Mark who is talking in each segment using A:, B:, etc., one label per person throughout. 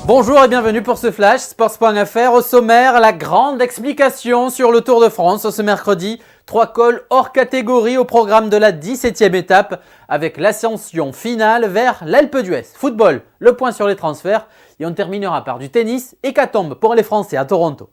A: Bonjour et bienvenue pour ce flash Sports.fr. Au sommaire, la grande explication sur le Tour de France ce mercredi. 3 cols hors catégorie au programme de la 17e étape avec l'ascension finale vers l'Alpe d'Huez. Football, le point sur les transferts et on terminera par du tennis. Hécatombe pour les Français à Toronto.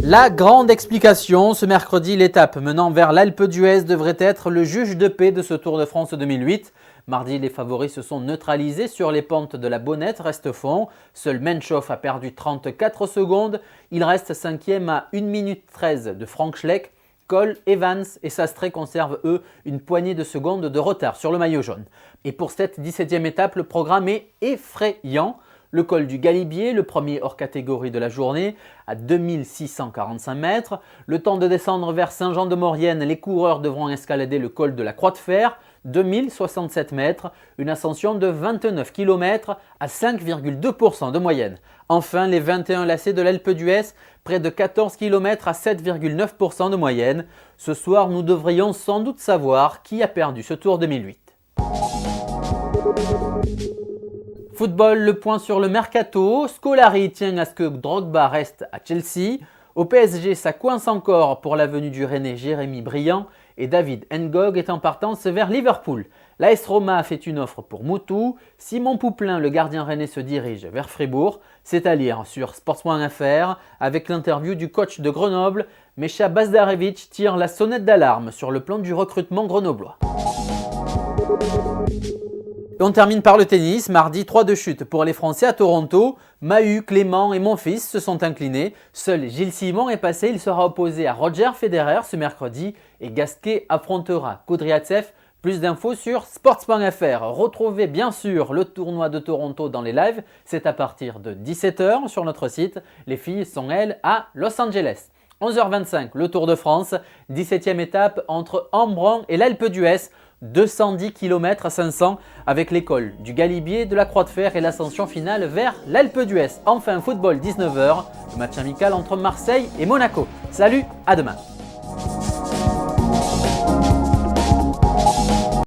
A: La grande explication, ce mercredi, l'étape menant vers l'Alpe d'Huez devrait être le juge de paix de ce Tour de France 2008. Mardi, les favoris se sont neutralisés sur les pentes de la Bonnette, reste fond. Seul Menchov a perdu 34 secondes. Il reste 5e à 1 minute 13 de Frank Schleck. Cole, Evans et Sastre conservent eux une poignée de secondes de retard sur le maillot jaune. Et pour cette 17e étape, le programme est effrayant. Le col du Galibier, le premier hors catégorie de la journée, à 2645 mètres. Le temps de descendre vers Saint-Jean-de-Maurienne, les coureurs devront escalader le col de la Croix de Fer, 2067 mètres, une ascension de 29 km à 5,2% de moyenne. Enfin, les 21 lacets de l'Alpe d'Huez, près de 14 km à 7,9% de moyenne. Ce soir, nous devrions sans doute savoir qui a perdu ce Tour 2008. Football, le point sur le mercato. Scolari tient à ce que Drogba reste à Chelsea. Au PSG, ça coince encore pour la venue du Rennais Jérémy Briand et David Ngog est en partance vers Liverpool. L'AS Roma a fait une offre pour Moutou. Simon Pouplin, le gardien rennais, se dirige vers Fribourg. C'est à lire sur Sports.fr avec l'interview du coach de Grenoble. Mecha Bazdarevic tire la sonnette d'alarme sur le plan du recrutement grenoblois. Et on termine par le tennis. Mardi, 3 de chute pour les Français à Toronto. Mahut, Clément et Monfils se sont inclinés. Seul Gilles Simon est passé. Il sera opposé à Roger Federer ce mercredi. Et Gasquet affrontera Kudryavtsev. Plus d'infos sur Sports.fr. Retrouvez bien sûr le tournoi de Toronto dans les lives. C'est à partir de 17h sur notre site. Les filles sont elles à Los Angeles. 11h25, le Tour de France. 17e étape entre Embrun et l'Alpe d'Huez. 210 km à 500 avec l'école du Galibier, de la Croix de Fer et l'ascension finale vers l'Alpe d'Huez. Enfin, football 19h, le match amical entre Marseille et Monaco. Salut, à demain.